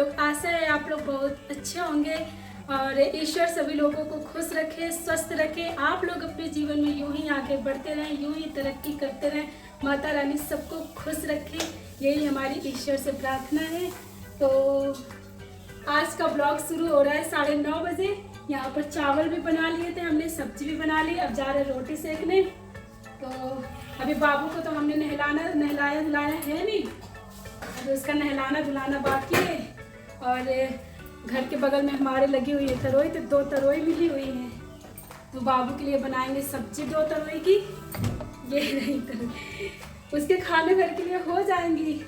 लोग, आशा है आप लोग बहुत अच्छे होंगे और ईश्वर सभी लोगों को खुश रखे, स्वस्थ रखे। आप लोग अपने जीवन में यूं ही आगे बढ़ते रहें, यूं ही तरक्की करते रहें। माता रानी सबको खुश रखे, यही हमारी ईश्वर से प्रार्थना है। तो आज का ब्लॉग शुरू हो रहा है 9:30 बजे। यहाँ पर चावल भी बना लिए थे हमने, सब्जी भी बना ली, अब जा रहे रोटी सेकने। तो अभी बाबू को तो हमने नहलाया धुलाया है नहीं, अभी उसका नहलाना धुलाना बाकी है। और घर के बगल में हमारे लगी हुई है तरोई, तो 2 तरोई मिली हुई हैं, तो बाबू के लिए बनाएंगे सब्जी 2 तरोई की। ये नहीं तरोई उसके खाने भर के लिए हो जाएंगी।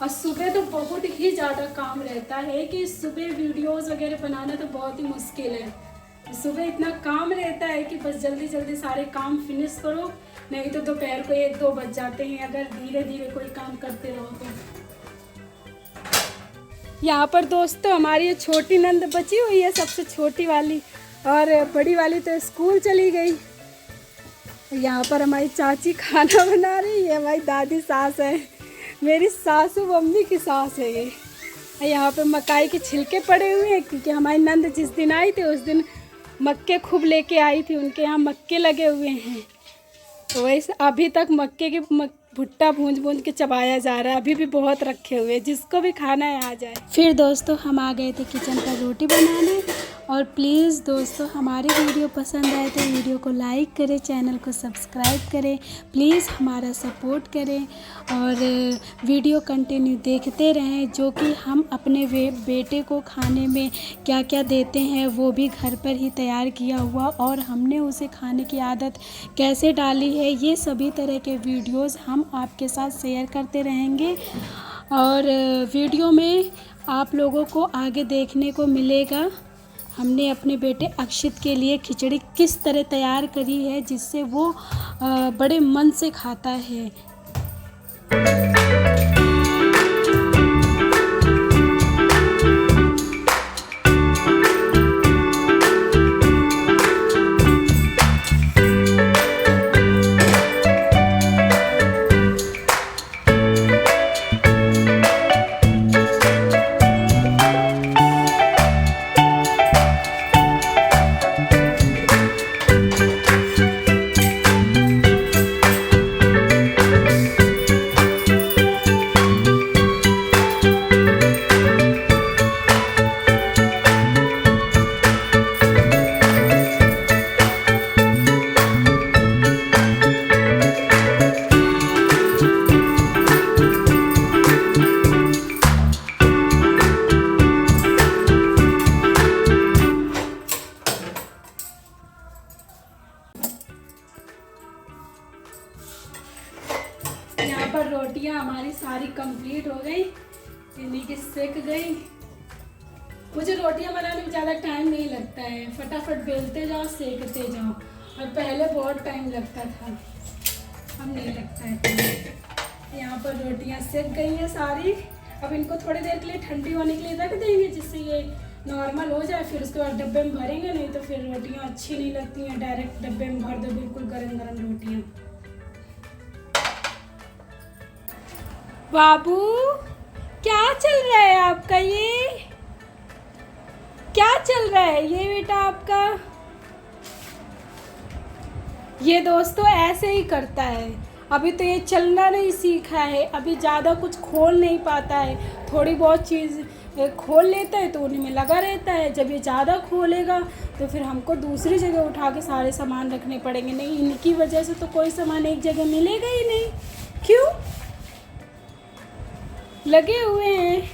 और सुबह तो बहुत ही ज़्यादा काम रहता है कि सुबह वीडियोस वगैरह बनाना तो बहुत ही मुश्किल है। सुबह इतना काम रहता है कि बस जल्दी जल्दी सारे काम फिनिश करो, नहीं तो दोपहर को 1-2 बज जाते हैं अगर धीरे धीरे कोई काम करते रहो तो। यहाँ पर दोस्तों हमारी ये छोटी नंद बची हुई है, सबसे छोटी वाली, और बड़ी वाली तो स्कूल चली गई। यहाँ पर हमारी चाची खाना बना रही है, हमारी दादी सास है, मेरी सासू मम्मी की सास है ये। यहाँ पे मकाई के छिलके पड़े हुए हैं क्योंकि हमारी नंद जिस दिन आई थी उस दिन मक्के खूब लेके आई थी, उनके यहाँ मक्के लगे हुए हैं, तो वैसे अभी तक मक्के के भुट्टा भूंज के चबाया जा रहा है। अभी भी बहुत रखे हुए हैं, जिसको भी खाना है आ जाए। फिर दोस्तों हम आ गए थे किचन पर रोटी बनाने। और प्लीज़ दोस्तों हमारी वीडियो पसंद आए तो वीडियो को लाइक करें, चैनल को सब्सक्राइब करें, प्लीज़ हमारा सपोर्ट करें और वीडियो कंटिन्यू देखते रहें। जो कि हम अपने बेटे को खाने में क्या क्या देते हैं वो भी घर पर ही तैयार किया हुआ, और हमने उसे खाने की आदत कैसे डाली है, ये सभी तरह के वीडियोज़ हम आपके साथ शेयर करते रहेंगे। और वीडियो में आप लोगों को आगे देखने को मिलेगा हमने अपने बेटे अक्षित के लिए खिचड़ी किस तरह तैयार करी है, जिससे वो बड़े मन से खाता है। यहाँ पर रोटियाँ हमारी सारी कंप्लीट हो गई, यानी कि सेक गई। मुझे रोटियाँ बनाने में ज़्यादा टाइम नहीं लगता है, फटाफट बेलते जाओ सेकते जाओ, और पहले बहुत टाइम लगता था, अब नहीं लगता है। यहाँ पर रोटियाँ सेक गई हैं सारी। अब इनको थोड़ी देर के लिए ठंडी होने के लिए रख देंगे, जिससे ये नॉर्मल हो जाए। फिर उसके बाद डब्बे में भरेंगे, नहीं तो फिर रोटियाँ अच्छी नहीं लगती हैं। डायरेक्ट डब्बे में भर दो बिल्कुल गरम गरम रोटियाँ। बाबू क्या चल रहा है आपका, ये क्या चल रहा है ये बेटा आपका? ये दोस्तों ऐसे ही करता है, अभी तो ये चलना नहीं सीखा है, अभी ज़्यादा कुछ खोल नहीं पाता है। थोड़ी बहुत चीज़ खोल लेता है तो उन्हीं में लगा रहता है। जब ये ज़्यादा खोलेगा तो फिर हमको दूसरी जगह उठा के सारे सामान रखने पड़ेंगे। नहीं, इनकी वजह से तो कोई सामान एक जगह मिलेगा ही नहीं। क्यों लगे हुए हैं।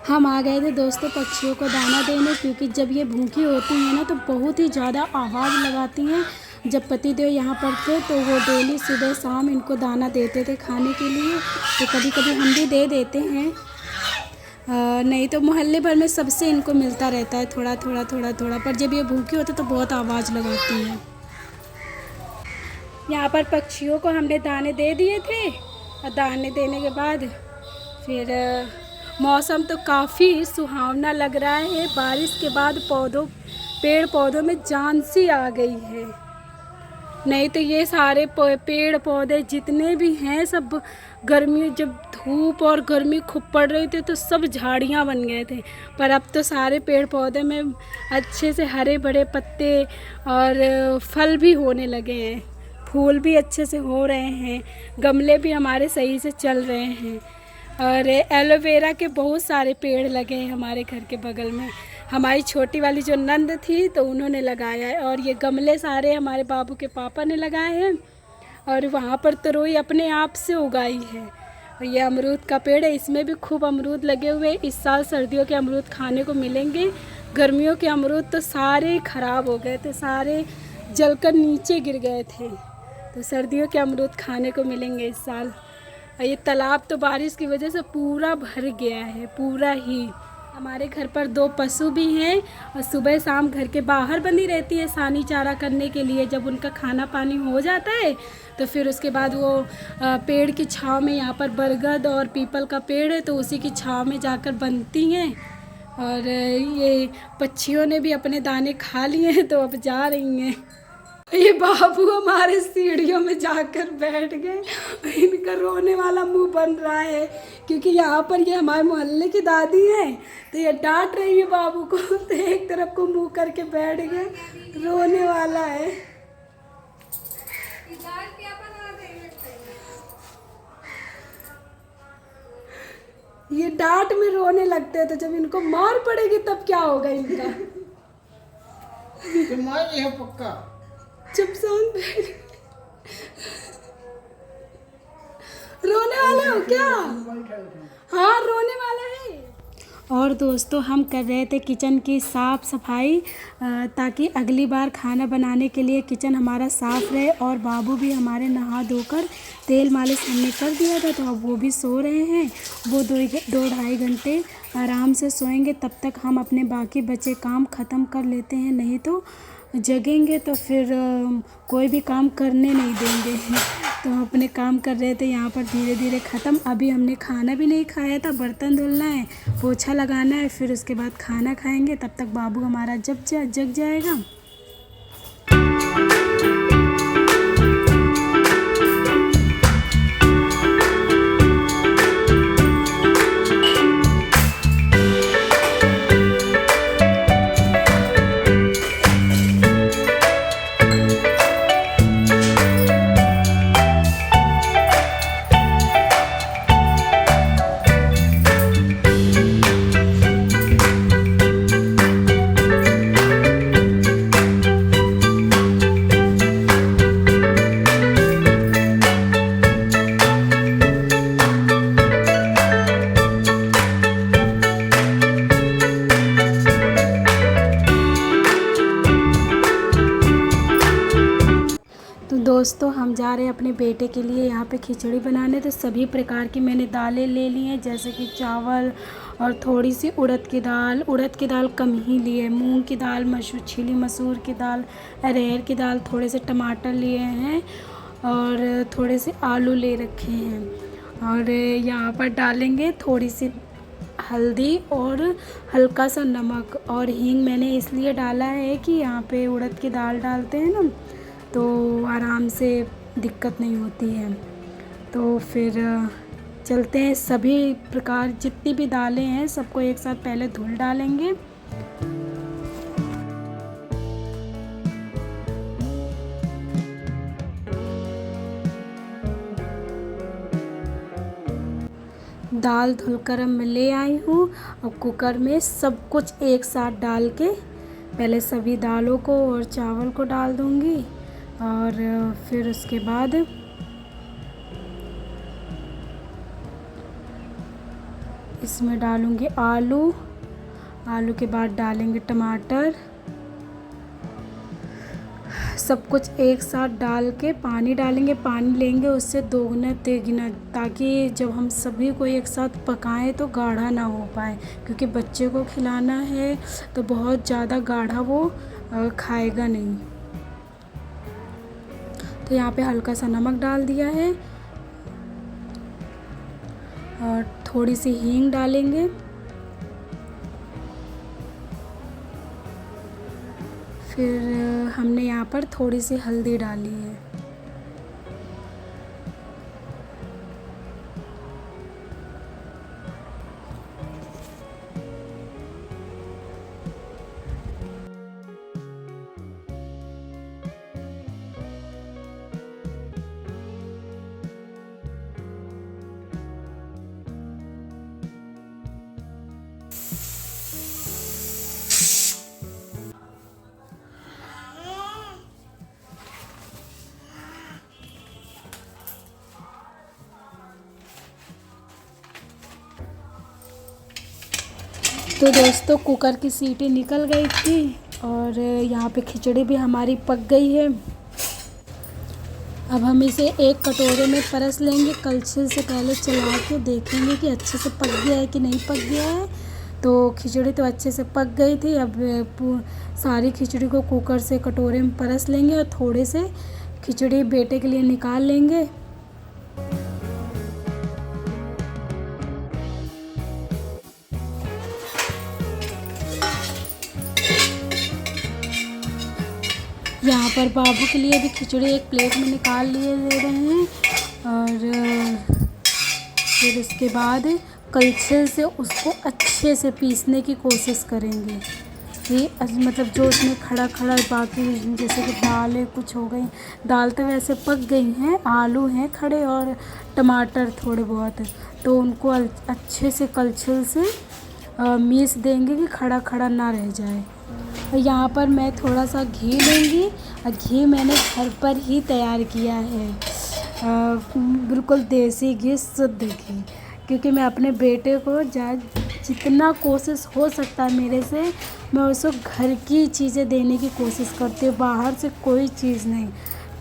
हम आ गए थे दोस्तों पक्षियों को दाना देने, क्योंकि जब ये भूखी होती हैं ना तो बहुत ही ज़्यादा आवाज़ लगाती हैं। जब पतिदेव यहाँ पर थे तो वो डेली सुबह शाम इनको दाना देते थे खाने के लिए, तो कभी कभी हम भी दे देते हैं। नहीं तो मोहल्ले भर में सबसे इनको मिलता रहता है थोड़ा थोड़ा थोड़ा थोड़ा, पर जब ये भूखी होती तो बहुत आवाज़ लगाती है। यहाँ पर पक्षियों को हमने दाने दे दिए थे, और दाने देने के बाद फिर मौसम तो काफ़ी सुहावना लग रहा है। बारिश के बाद पेड़ पौधों में जान सी आ गई है। नहीं तो ये सारे पेड़ पौधे जितने भी हैं सब गर्मी, जब धूप और गर्मी खूब पड़ रही थी तो सब झाड़ियाँ बन गए थे। पर अब तो सारे पेड़ पौधे में अच्छे से हरे भरे पत्ते और फल भी होने लगे हैं, फूल भी अच्छे से हो रहे हैं, गमले भी हमारे सही से चल रहे हैं। और एलोवेरा के बहुत सारे पेड़ लगे हैं हमारे घर के बगल में। हमारी छोटी वाली जो नंद थी तो उन्होंने लगाया है, और ये गमले सारे हमारे बाबू के पापा ने लगाए हैं। और वहाँ पर तरोई अपने आप से उगाई है। और ये अमरूद का पेड़ है, इसमें भी खूब अमरूद लगे हुए। इस साल सर्दियों के अमरूद खाने को मिलेंगे। गर्मियों के अमरूद तो सारे ख़राब हो गए थे, सारे जलकर नीचे गिर गए थे। तो सर्दियों के अमरूद खाने को मिलेंगे इस साल। और ये तालाब तो बारिश की वजह से पूरा भर गया है, पूरा ही। हमारे घर पर 2 पशु भी हैं और सुबह शाम घर के बाहर बंधी रहती है सानी चारा करने के लिए। जब उनका खाना पानी हो जाता है तो फिर उसके बाद वो पेड़ की छांव में, यहाँ पर बरगद और पीपल का पेड़ है तो उसी की छांव में जाकर बंधती हैं। और ये पक्षियों ने भी अपने दाने खा लिए हैं तो अब जा रही हैं। ये बाबू हमारे सीढ़ियों में जाकर बैठ गए। इनका रोने वाला मुंह बन रहा है क्योंकि यहाँ पर ये हमारे मोहल्ले की दादी है तो ये डांट रही है बाबू को, तो एक तरफ को मुंह करके बैठ गए, रोने वाला है। ये डांट में रोने लगते हैं तो जब इनको मार पड़ेगी तब क्या होगा इनका। पक्का चुप रोने वाले हो क्या? हाँ रोने वाला है। और दोस्तों हम कर रहे थे किचन की साफ़ सफाई ताकि अगली बार खाना बनाने के लिए किचन हमारा साफ़ रहे। और बाबू भी हमारे नहा धोकर तेल मालिश हमने कर दिया था तो अब वो भी सो रहे हैं। वो 2-2.5 घंटे आराम से सोएंगे, तब तक हम अपने बाकी बचे काम ख़त्म कर लेते हैं। नहीं तो जगेंगे तो फिर कोई भी काम करने नहीं देंगे। तो हम अपने काम कर रहे थे यहाँ पर धीरे धीरे ख़त्म। अभी हमने खाना भी नहीं खाया था, बर्तन धुलना है, पोछा लगाना है, फिर उसके बाद खाना खाएंगे। तब तक बाबू हमारा जग जाएगा। दोस्तों हम जा रहे हैं अपने बेटे के लिए यहाँ पे खिचड़ी बनाने। तो सभी प्रकार की मैंने दालें ले ली हैं, जैसे कि चावल और थोड़ी सी उड़द की दाल कम ही ली है, मूंग की दाल, छिली मसूर की दाल, अरहर की दाल, थोड़े से टमाटर लिए हैं और थोड़े से आलू ले रखे हैं। और यहाँ पर डालेंगे थोड़ी सी हल्दी और हल्का सा नमक और हींग मैंने इसलिए डाला है कि यहाँ पे उड़द की दाल डालते हैं ना तो आराम से दिक्कत नहीं होती है। तो फिर चलते हैं, सभी प्रकार जितनी भी दालें हैं सबको एक साथ पहले धुल डालेंगे। दाल धुलकर मैं ले आई हूँ और कुकर में सब कुछ एक साथ डाल के पहले सभी दालों को और चावल को डाल दूँगी। और फिर उसके बाद इसमें डालूँगी आलू के बाद डालेंगे टमाटर, सब कुछ एक साथ डाल के पानी डालेंगे। पानी लेंगे उससे 2 गुना 3 गुना, ताकि जब हम सभी को एक साथ पकाएं तो गाढ़ा ना हो पाए, क्योंकि बच्चे को खिलाना है तो बहुत ज़्यादा गाढ़ा वो खाएगा नहीं। तो यहाँ पे हल्का सा नमक डाल दिया है और थोड़ी सी हींग डालेंगे। फिर हमने यहाँ पर थोड़ी सी हल्दी डाली है। तो दोस्तों कुकर की सीटी निकल गई थी और यहाँ पे खिचड़ी भी हमारी पक गई है। अब हम इसे एक कटोरे में परस लेंगे। कलछुल से पहले चला के देखेंगे कि अच्छे से पक गया है कि नहीं पक गया है। तो खिचड़ी तो अच्छे से पक गई थी। अब सारी खिचड़ी को कुकर से कटोरे में परस लेंगे और थोड़े से खिचड़ी बेटे के लिए निकाल लेंगे। यहाँ पर बाबू के लिए भी खिचड़ी एक प्लेट में निकाल लिए ले रहे हैं और फिर उसके बाद कलछुल से उसको अच्छे से पीसने की कोशिश करेंगे कि मतलब जो उसमें खड़ा खड़ा बाकी जैसे कि दाल है कुछ हो गई। दाल तो वैसे पक गई हैं, आलू हैं खड़े और टमाटर थोड़े बहुत, तो उनको अच्छे से कलछुल से मीस देंगे कि खड़ा खड़ा ना रह जाए। यहाँ पर मैं थोड़ा सा घी लूँगी और घी मैंने घर पर ही तैयार किया है, बिल्कुल देसी घी, शुद्ध घी, क्योंकि मैं अपने बेटे को जितना कोशिश हो सकता है मेरे से मैं उसको घर की चीज़ें देने की कोशिश करती हूँ, बाहर से कोई चीज़ नहीं।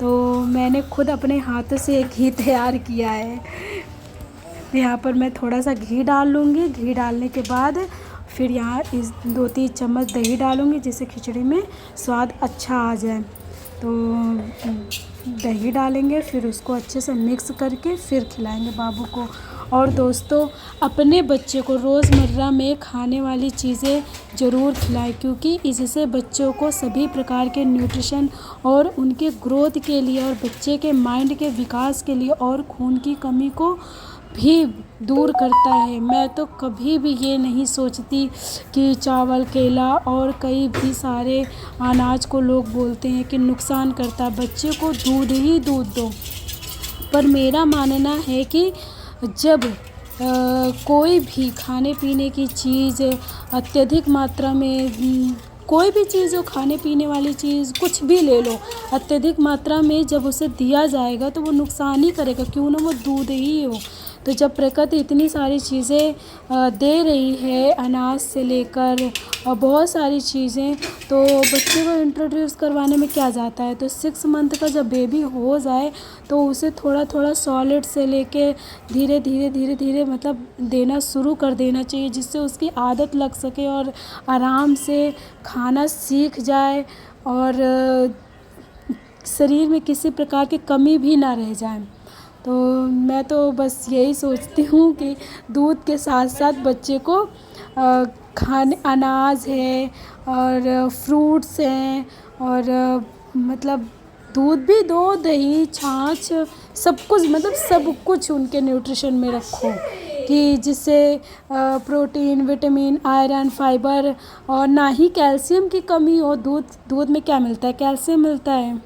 तो मैंने खुद अपने हाथों से एक घी तैयार किया है। यहाँ पर मैं थोड़ा सा घी डाल लूँगी। घी डालने के बाद फिर यहाँ इस 2-3 चम्मच दही डालूँगी जिससे खिचड़ी में स्वाद अच्छा आ जाए। तो दही डालेंगे, फिर उसको अच्छे से मिक्स करके फिर खिलाएंगे बाबू को। और दोस्तों अपने बच्चे को रोज़मर्रा में खाने वाली चीज़ें ज़रूर खिलाएं, क्योंकि इससे बच्चों को सभी प्रकार के न्यूट्रिशन और उनके ग्रोथ के लिए और बच्चे के माइंड के विकास के लिए और खून की कमी को भी दूर करता है। मैं तो कभी भी ये नहीं सोचती कि चावल, केला और कई भी सारे अनाज को लोग बोलते हैं कि नुकसान करता है। बच्चे को दूध ही दूध दो। पर मेरा मानना है कि जब कोई भी खाने पीने की चीज़ अत्यधिक मात्रा में कोई भी चीज़ हो, खाने पीने वाली चीज़ कुछ भी ले लो, अत्यधिक मात्रा में जब उसे दिया जाएगा तो वो नुकसान ही करेगा, क्यों ना वो दूध ही हो। तो जब प्रकृति इतनी सारी चीज़ें दे रही है, अनाज से लेकर बहुत सारी चीज़ें, तो बच्चे को इंट्रोड्यूस करवाने में क्या जाता है। तो 6 मंथ का जब बेबी हो जाए तो उसे थोड़ा थोड़ा सॉलिड से लेके धीरे धीरे धीरे धीरे मतलब देना शुरू कर देना चाहिए, जिससे उसकी आदत लग सके और आराम से खाना सीख जाए और शरीर में किसी प्रकार की कमी भी ना रह जाए। तो मैं तो बस यही सोचती हूँ कि दूध के साथ साथ बच्चे को खाने अनाज है और फ्रूट्स हैं और मतलब दूध भी दो, दही, छाछ, सब कुछ, मतलब सब कुछ उनके न्यूट्रिशन में रखो कि जिससे प्रोटीन, विटामिन, आयरन, फाइबर और ना ही कैल्शियम की कमी हो। दूध में क्या मिलता है? कैल्शियम मिलता है।